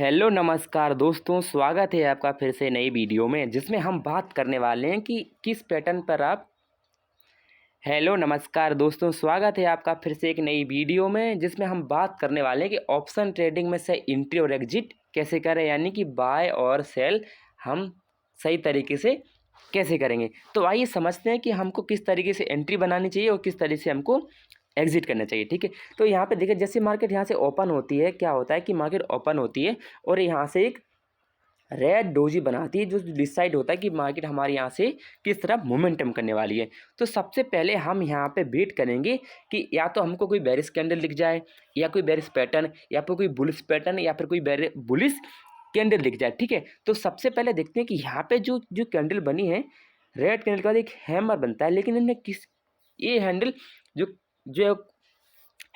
Hello नमस्कार दोस्तों, स्वागत है आपका फिर से नई वीडियो में जिसमें हम बात करने वाले हैं कि किस पैटर्न पर आप हेलो नमस्कार दोस्तों, स्वागत है आपका फिर से एक नई वीडियो में जिसमें हम बात करने वाले हैं कि ऑप्शन ट्रेडिंग में से एंट्री और एग्जिट कैसे करें, यानी कि बाय और सेल हम सही तरीके से कैसे करेंगे। तो आइए समझते हैं कि हमको किस तरीके से एंट्री बनानी चाहिए और किस तरीके से हमको एग्जिट करना चाहिए। ठीक है, तो यहाँ पे देखिए जैसे मार्केट यहाँ से ओपन होती है, क्या होता है कि मार्केट ओपन होती है और यहाँ से एक रेड डोजी बनाती है जो डिसाइड होता है कि मार्केट हमारे यहाँ से किस तरह मोमेंटम करने वाली है। तो सबसे पहले हम यहाँ पे वेट करेंगे कि या तो हमको कोई बेरिश कैंडल दिख जाए, या कोई बेरिश पैटर्न, या फिर कोई बुलिश पैटर्न, या फिर कोई बुलिश कैंडल दिख जाए। ठीक है, तो सबसे पहले देखते हैं कि यहाँ पे जो जो कैंडल बनी है, रेड कैंडल के बाद एक हैमर बनता है, लेकिन इन्हें किस ये हैंडल जो जो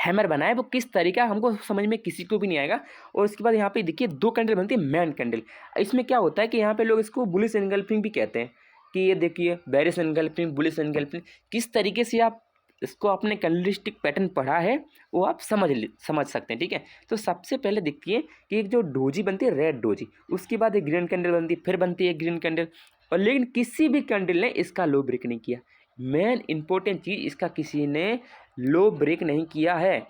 हैमर बना है वो किस तरीका हमको समझ में किसी को भी नहीं आएगा। और उसके बाद यहाँ पे देखिए दो कैंडल बनती है मैन कैंडल। इसमें क्या होता है कि यहाँ पे लोग इसको बुलिश एनगल्फिंग भी कहते हैं कि ये देखिए बेरिश एनगल्फिंग, बुलिश एनगल्फिंग, किस तरीके से आप इसको अपने कैंडलस्टिक पैटर्न पढ़ा है वो आप समझ सकते हैं। ठीक है, तो सबसे पहले देखिए कि एक जो डोजी बनती है रेड डोजी, उसके बाद एक ग्रीन कैंडल बनती है, फिर बनती है ग्रीन कैंडल, और लेकिन किसी भी कैंडल ने इसका लो ब्रेक नहीं किया। मेन इंपॉर्टेंट चीज़, इसका किसी ने लो ब्रेक नहीं किया है।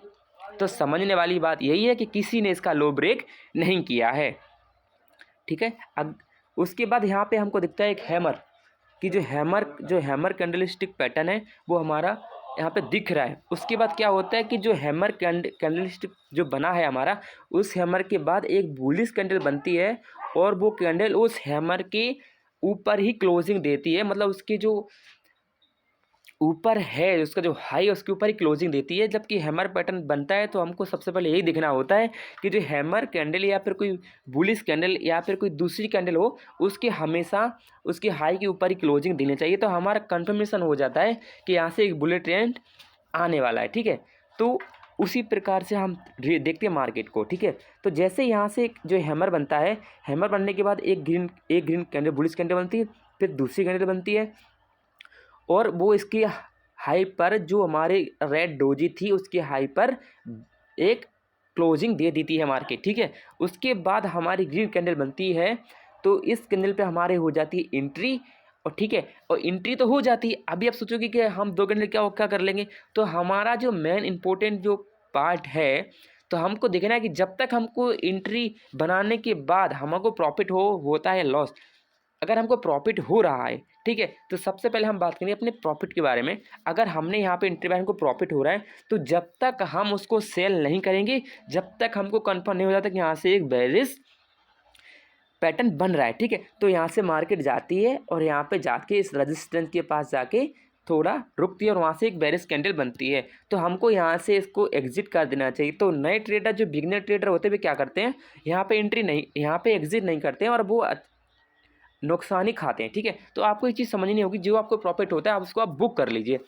तो समझने वाली बात यही है कि किसी ने इसका लो ब्रेक नहीं किया है। ठीक है, अब उसके बाद यहाँ पे हमको दिखता है एक हैमर कि जो हैमर कैंडलस्टिक पैटर्न है वो हमारा यहाँ पे दिख रहा है। उसके बाद क्या होता है कि जो हैमर कैंडलस्टिक जो बना है हमारा, उस हैमर के बाद एक बुलिश कैंडल बनती है और वो कैंडल उस हैमर के ऊपर ही क्लोजिंग देती है, मतलब उसके जो ऊपर है उसका जो हाई है उसके ऊपर ही क्लोजिंग देती है। जबकि हैमर पैटर्न बनता है तो हमको सबसे पहले यही देखना होता है कि जो हैमर कैंडल या फिर कोई बुलिश कैंडल या फिर कोई दूसरी कैंडल हो, उसके हमेशा उसके हाई के ऊपर ही क्लोजिंग देनी चाहिए। तो हमारा कंफर्मेशन हो जाता है कि यहाँ से एक बुलिट ट्रेंड आने वाला है। ठीक है, तो उसी प्रकार से हम देखते हैं मार्केट को। ठीक है, तो जैसे यहाँ से एक जो हैमर बनता है, हैमर बनने के बाद एक ग्रीन कैंडल बुलिश कैंडल बनती है, फिर दूसरी कैंडल बनती है, और वो इसकी हाई पर जो हमारे रेड डोजी थी उसके हाई पर एक क्लोजिंग दे देती है मार्केट। ठीक है, उसके बाद हमारी ग्रीन कैंडल बनती है, तो इस कैंडल पे हमारे हो जाती है एंट्री। और ठीक है, और एंट्री तो हो जाती है। अभी आप सोचोगे कि हम दो कैंडल क्या क्या कर लेंगे, तो हमारा जो मेन इंपॉर्टेंट जो पार्ट है, तो हमको देखना है कि जब तक हमको एंट्री बनाने के बाद हमको प्रॉफिट होता है लॉस। अगर हमको प्रॉफिट हो रहा है, ठीक है, तो सबसे पहले हम बात करेंगे अपने प्रॉफिट के बारे में। अगर हमने यहाँ पे एंट्री बाय हमको प्रॉफिट हो रहा है, तो जब तक हम उसको सेल नहीं करेंगे, जब तक हमको कंफर्म नहीं हो जाता कि यहाँ से एक बेरिश पैटर्न बन रहा है। ठीक है, तो यहाँ से मार्केट जाती है और यहाँ पे जाके इस रेजिस्टेंस के पास जाके थोड़ा रुकती है और वहाँ से एक बेरिश कैंडल बनती है, तो हमको यहाँ से इसको एग्जिट कर देना चाहिए। तो नए ट्रेडर जो बिगनर ट्रेडर होते हैं क्या करते हैं, यहाँ पे एंट्री नहीं, यहाँ पे एग्जिट नहीं करते हैं और वो नुकसान ही खाते हैं। ठीक है, तो आपको ये चीज़ समझनी होगी, जो आपको प्रॉफिट होता है आप उसको आप बुक कर लीजिए।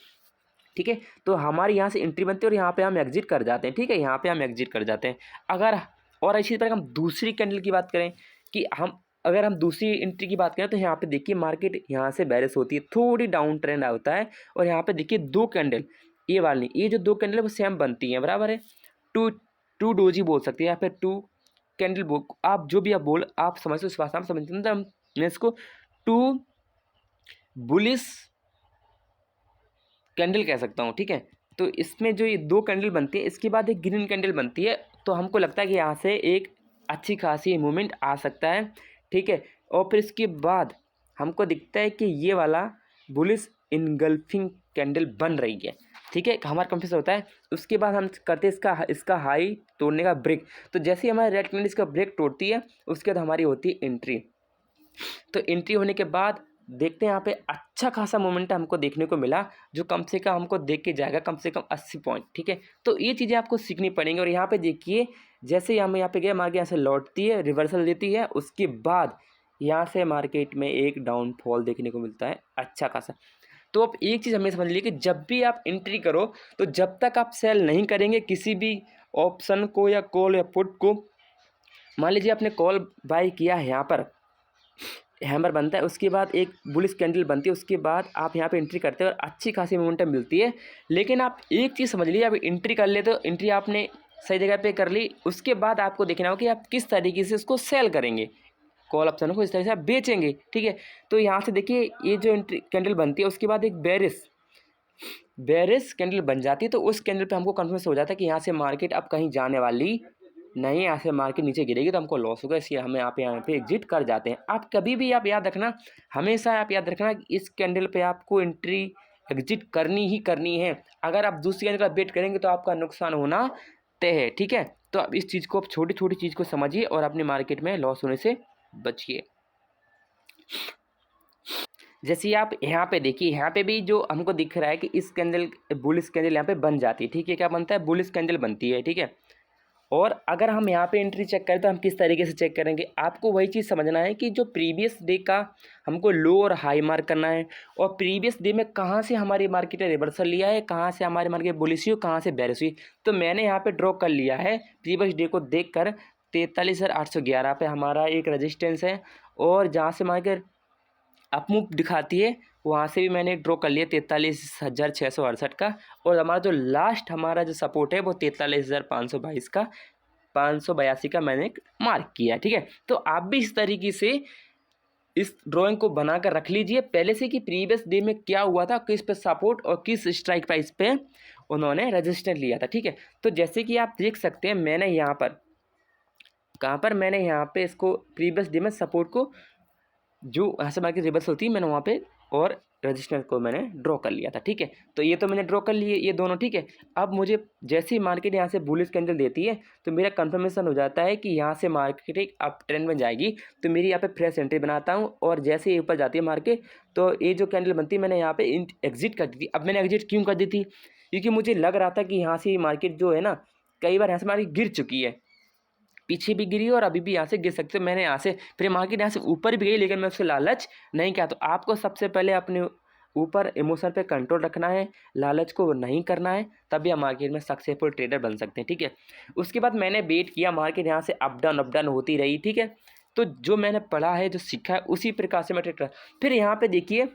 ठीक है, तो हमारी यहाँ से एंट्री बनती है और यहाँ पे हम एग्जिट कर जाते हैं। ठीक है, यहाँ पे हम एग्जिट कर जाते हैं। अगर और इसी तरह हम दूसरी कैंडल की बात करें कि अगर हम दूसरी एंट्री की बात करें, तो यहाँ पे देखिए मार्केट यहाँ से बेरिश होती है, थोड़ी डाउन ट्रेंड होता है, और यहाँ पे देखिए दो कैंडल, ये वाली ये जो दो कैंडल है वो सेम बनती हैं, बराबर है। टू डोजी बोल सकते हैं या फिर टू कैंडल बोल, आप जो भी आप समझते हो, इस भाषा में समझते हैं, तो मैं इसको टू बुलिश कैंडल कह सकता हूँ। ठीक है, तो इसमें जो ये दो कैंडल बनती है, इसके बाद एक ग्रीन कैंडल बनती है, तो हमको लगता है कि यहाँ से एक अच्छी खासी मूवमेंट आ सकता है। ठीक है, और फिर इसके बाद हमको दिखता है कि ये वाला बुलिश इनगल्फिंग कैंडल बन रही है। ठीक है, हमारा कंफ्यूज होता है। उसके बाद हम करते हैं इसका हाई तोड़ने का ब्रेक। तो जैसे ही हमारे रेड कैंडल इसका ब्रेक तोड़ती है, उसके बाद हमारी होती है एंट्री। तो एंट्री होने के बाद देखते हैं यहाँ पे अच्छा खासा मोमेंट हमको देखने को मिला, जो कम से कम हमको देख के जाएगा कम से कम 80 पॉइंट। ठीक है, तो ये चीज़ें आपको सीखनी पड़ेंगी। और यहाँ पे देखिए जैसे ही हम यहाँ पे गए, मार्केट यहाँ से लौटती है, रिवर्सल देती है, उसके बाद यहाँ से मार्केट में एक डाउनफॉल देखने को मिलता है अच्छा खासा। तो अब एक चीज़ हमें समझ लीजिए कि जब भी आप एंट्री करो, तो जब तक आप सेल नहीं करेंगे किसी भी ऑप्शन को या कॉल या पुट को, मान लीजिए आपने कॉल बाय किया है, यहाँ पर हैमर बनता है, उसके बाद एक बुलिश कैंडल बनती है, उसके बाद आप यहाँ पे एंट्री करते हैं और अच्छी खासी मोमेंटम मिलती है। लेकिन आप एक चीज़ समझ लीजिए, आप एंट्री कर लेते हो, एंट्री आपने सही जगह पे कर ली। उसके बाद आपको देखना होगा कि आप किस तरीके से इसको सेल करेंगे, कॉल ऑप्शन को इस तरह से आप बेचेंगे, ठीक है। तो यहाँ से देखिए ये जो एंट्री कैंडल बनती है उसके बाद एक बेरिश कैंडल बन जाती है, तो उस कैंडल पे हमको कन्फर्म हो जाता है कि यहाँ से मार्केट अब कहीं जाने वाली नहीं, यहाँ से मार्केट नीचे गिरेगी तो हमको लॉस होगा, इसलिए हम यहाँ पे एग्जिट कर जाते हैं। आप कभी भी आप याद रखना, हमेशा आप याद रखना कि इस कैंडल पे आपको एंट्री एग्जिट करनी ही करनी है। अगर आप दूसरी कैंडल का वेट करेंगे तो आपका नुकसान होना तय है, ठीक है। तो अब इस चीज़ को, आप छोटी छोटी चीज़ को समझिए और अपने मार्केट में लॉस होने से बचिए। जैसे आप यहाँ पे देखिए, यहाँ पे भी जो हमको दिख रहा है कि इस कैंडल बुलिश कैंडल यहाँ पे बन जाती है, ठीक है। क्या बनता है? बुलिश कैंडल बनती है, ठीक है। और अगर हम यहाँ पे एंट्री चेक करें तो हम किस तरीके से चेक करेंगे? आपको वही चीज़ समझना है कि जो प्रीवियस डे का हमको लो और हाई मार्क करना है, और प्रीवियस डे में कहाँ से हमारी मार्केट ने रिवर्सल लिया है, कहाँ से हमारी मार्केट बुलिश हुई, कहाँ से बेरिश हुई। तो मैंने यहाँ पे ड्रॉ कर लिया है प्रीवियस डे को देख कर 43,811 पे हमारा एक रजिस्टेंस है, और जहाँ से मार्केट अपमूव दिखाती है वहाँ से भी मैंने ड्रॉ कर लिया 43,668 का, और हमारा जो लास्ट हमारा जो सपोर्ट है वो 43,522 का, 582 का मैंने मार्क किया, ठीक है। तो आप भी इस तरीके से इस ड्राइंग को बनाकर रख लीजिए पहले से कि प्रीवियस डे में क्या हुआ था, किस पे सपोर्ट और किस स्ट्राइक प्राइस पे उन्होंने रजिस्टेंस लिया था, ठीक है। तो जैसे कि आप देख सकते हैं मैंने यहाँ पर कहाँ पर मैंने यहाँ पे इसको प्रीवियस डे में सपोर्ट को जो यहाँ से मार्केट रिवर्स होती है मैंने वहाँ पे और रजिस्टेंस को मैंने ड्रॉ कर लिया था, ठीक है। तो ये तो मैंने ड्रॉ कर लिए ये दोनों, ठीक है। अब मुझे जैसे ही मार्केट यहाँ से बुलिश कैंडल देती है तो मेरा कंफर्मेशन हो जाता है कि यहाँ से मार्केट एक अप ट्रेंड में जाएगी, तो मेरी यहाँ पे फ्रेश एंट्री बनाता हूँ, और जैसे ही ऊपर जाती है मार्केट तो ये जो कैंडल बनती है मैंने यहाँ पे एग्जिट कर दी थी। अब मैंने एग्जिट क्यों कर दी थी? क्योंकि मुझे लग रहा था कि यहाँ से मार्केट जो है ना, कई बार यहाँ से मार्केट गिर चुकी है, पीछे भी गिरी और अभी भी यहाँ से गिर सकते हो। मैंने यहाँ से फिर मार्केट यहाँ से ऊपर भी गई लेकिन मैं उससे लालच नहीं किया। तो आपको सबसे पहले अपने ऊपर इमोशन पे कंट्रोल रखना है, लालच को नहीं करना है, तभी आप मार्केट में सक्सेसफुल ट्रेडर बन सकते हैं, ठीक है। उसके बाद मैंने वेट किया, मार्केट यहाँ से अप डाउन होती रही, ठीक है। तो जो मैंने पढ़ा है, जो सीखा है, उसी प्रकार से मैं ट्रेडर। फिर यहाँ पे देखिए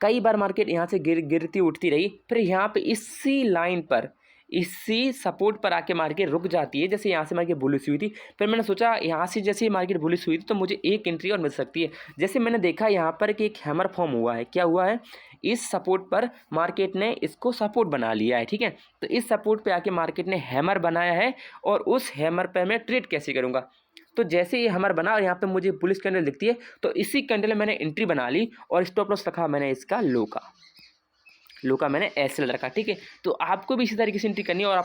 कई बार मार्केट यहाँ से गिरती उठती रही, फिर यहाँ पे इसी लाइन पर, इसी सपोर्ट पर आके मार्केट रुक जाती है। जैसे यहाँ से मार्केट बुलिश हुई थी, फिर मैंने सोचा यहाँ से जैसे ही मार्केट बुलिश हुई थी तो मुझे एक एंट्री और मिल सकती है। जैसे मैंने देखा यहाँ पर कि एक हैमर फॉर्म हुआ है। क्या हुआ है? इस सपोर्ट पर मार्केट ने इसको सपोर्ट बना लिया है, ठीक है। तो इस सपोर्ट पे आके मार्केट ने हैमर बनाया है, और उस हैमर पर मैं ट्रेड कैसे करूँगा? तो जैसे ये हैमर बना और यहाँ पे मुझे बुलिश कैंडल दिखती है, तो इसी कैंडल में मैंने एंट्री बना ली और स्टॉप लॉस रखा मैंने इसका लो का मैंने एसएल रखा, ठीक है। तो आपको भी इसी तरीके से एंट्री करनी है, और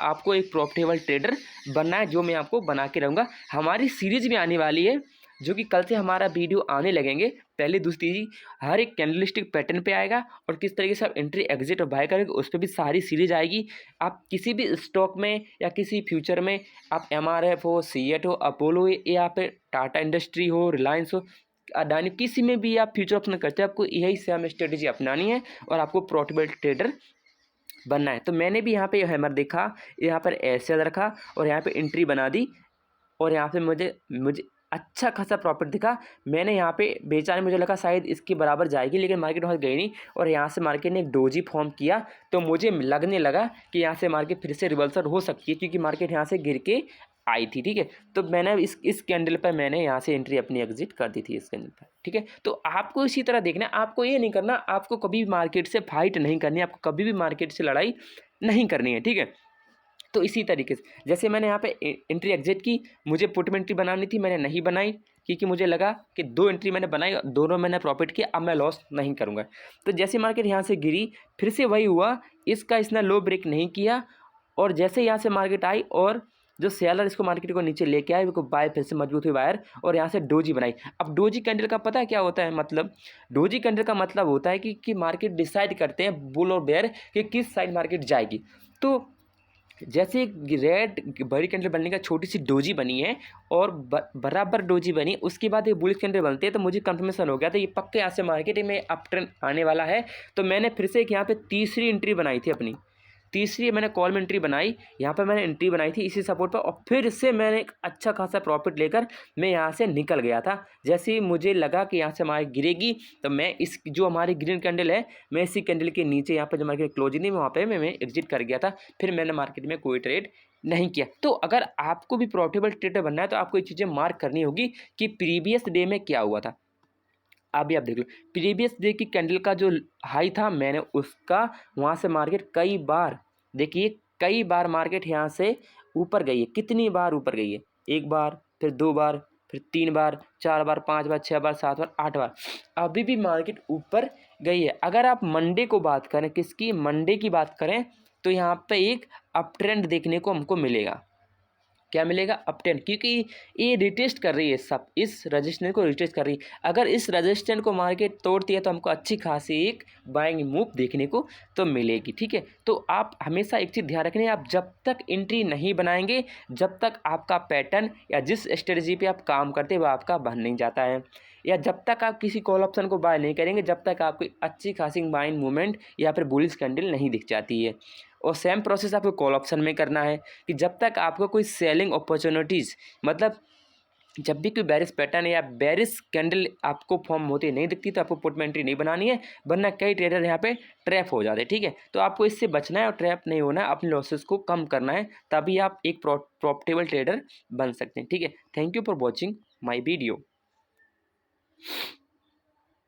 आपको एक प्रॉफिटेबल ट्रेडर बनना है, जो मैं आपको बना के रहूँगा। हमारी सीरीज भी आने वाली है, जो कि कल से हमारा वीडियो आने लगेंगे। पहली दूसरी हर एक कैंडलस्टिक पैटर्न पे आएगा, और किस तरीके से आप एंट्री एग्जिट और बाय करेंगे उस पर भी सारी सीरीज आएगी। आप किसी भी स्टॉक में या किसी फ्यूचर में, आप MRF हो, सीएट हो, अपोलो या फिर टाटा इंडस्ट्री हो, रिलायंस हो, अडानी, किसी में भी आप फ्यूचर ऑप्शन करते हैं, आपको यही सेम स्ट्रेटेजी अपनानी है और आपको प्रॉफिटेबल ट्रेडर बनना है। तो मैंने भी यहाँ पे हैमर देखा, यहाँ पर एसएल रखा और यहाँ पे एंट्री बना दी, और यहाँ पे मुझे अच्छा खासा प्रॉफिट दिखा। मैंने यहाँ पे बेचा नहीं, मुझे लगा शायद इसके बराबर जाएगी, लेकिन मार्केट वहाँ गई नहीं, और यहाँ से मार्केट ने एक डोजी फॉर्म किया, तो मुझे लगने लगा कि यहाँ से मार्केट फिर से रिवर्सल हो सकती है, क्योंकि मार्केट यहाँ से गिर के आई थी, ठीक है। तो मैंने इस कैंडल पर मैंने यहाँ से एंट्री अपनी एग्जिट कर दी थी इस कैंडल पर, ठीक है। तो आपको इसी तरह देखना है, आपको ये नहीं करना, आपको कभी भी मार्केट से फाइट नहीं करनी है, आपको कभी भी मार्केट से लड़ाई नहीं करनी है, ठीक है। तो इसी तरीके से जैसे मैंने यहाँ पे एंट्री एग्जिट की, मुझे पुट में एंट्री बनानी थी, मैंने नहीं बनाई, क्योंकि मुझे लगा कि 2 एंट्री मैंने बनाई, दोनों मैंने प्रॉफिट किया, अब मैं लॉस नहीं करूँगा। तो जैसे मार्केट यहाँ से गिरी, फिर से वही हुआ, इसने लो ब्रेक नहीं किया, और जैसे यहाँ से मार्केट आई और जो सेलर इसको मार्केट को नीचे लेके आए, वो बाय फिर से मजबूत हुई वायर, और यहाँ से डोजी बनाई। अब डोजी कैंडल का पता है क्या होता है? मतलब डोजी कैंडल का मतलब होता है कि मार्केट डिसाइड करते हैं, बुल और बेयर, कि किस साइड मार्केट जाएगी। तो जैसे रेड बड़ी कैंडल बनने का छोटी सी डोजी बनी है और बराबर डोजी बनी, उसके बाद ये बुलिश कैंडल बनते हैं, तो मुझे कंफर्मेशन हो गया था ये पक्के यहाँ से मार्केट में अप ट्रेंड आने वाला है। तो मैंने फिर से एक यहाँ पे तीसरी एंट्री बनाई थी अपनी, तीसरी मैंने कॉल में एंट्री बनाई, यहाँ पर मैंने एंट्री बनाई थी इसी सपोर्ट पर, और फिर से मैंने एक अच्छा खासा प्रॉफिट लेकर मैं यहाँ से निकल गया था। जैसे ही मुझे लगा कि यहाँ से हमारी गिरेगी, तो मैं इस जो हमारी ग्रीन कैंडल है, मैं इसी कैंडल के नीचे यहाँ पर जो मार्केट क्लोजिंग थी वहाँ पर मैं एग्जिट कर गया था। फिर मैंने मार्केट में कोई ट्रेड नहीं किया। तो अगर आपको भी प्रॉफिटेबल ट्रेडर बनना है तो आपको ये चीज़ें मार्क करनी होगी कि प्रीवियस डे में क्या हुआ था। अभी आप देख लो, प्रीवियस डे की कैंडल का जो हाई था, मैंने उसका वहाँ से मार्केट कई बार, देखिए कई बार मार्केट यहाँ से ऊपर गई है। कितनी बार ऊपर गई है? एक बार, फिर 2 बार, फिर 3 बार, 4 बार, 5 बार, 6 बार, 7 बार, 8 बार, अभी भी मार्केट ऊपर गई है। अगर आप मंडे को बात करें, किसकी? मंडे की बात करें, तो यहाँ पे एक अप ट्रेंड देखने को हमको मिलेगा। क्या मिलेगा? अप ट्रेंड, क्योंकि ये रिटेस्ट कर रही है, सब इस रजिस्टेंस को रिटेस्ट कर रही है। अगर इस रजिस्टेंस को मार्केट तोड़ती है तो हमको अच्छी खासी एक बाइंग मूव देखने को तो मिलेगी। ठीक है, तो आप हमेशा एक चीज़ ध्यान रखनी है, आप जब तक एंट्री नहीं बनाएंगे, जब तक आपका पैटर्न या जिस स्ट्रेटजी पे आप काम करते हैं वो आपका बन नहीं जाता है, या जब तक आप किसी कॉल ऑप्शन को बाय नहीं करेंगे, जब तक आपको अच्छी खासी बाइंग मूवमेंट या फिर बुलिश कैंडल नहीं दिख जाती है। और सेम प्रोसेस आपको कॉल ऑप्शन में करना है कि जब तक आपको कोई सेलिंग अपॉर्चुनिटीज़, मतलब जब भी कोई बेरिश पैटर्न या बेरिश कैंडल आपको फॉर्म होती नहीं दिखती, तो आपको पुट में एंट्री नहीं बनानी है, वरना कई ट्रेडर यहाँ पे ट्रैप हो जाते हैं। ठीक है, तो आपको इससे बचना है और ट्रैप नहीं होना है, अपने लॉसेस को कम करना है, तभी आप एक प्रॉफिटेबल ट्रेडर बन सकते हैं। ठीक है, thank you for watching my video.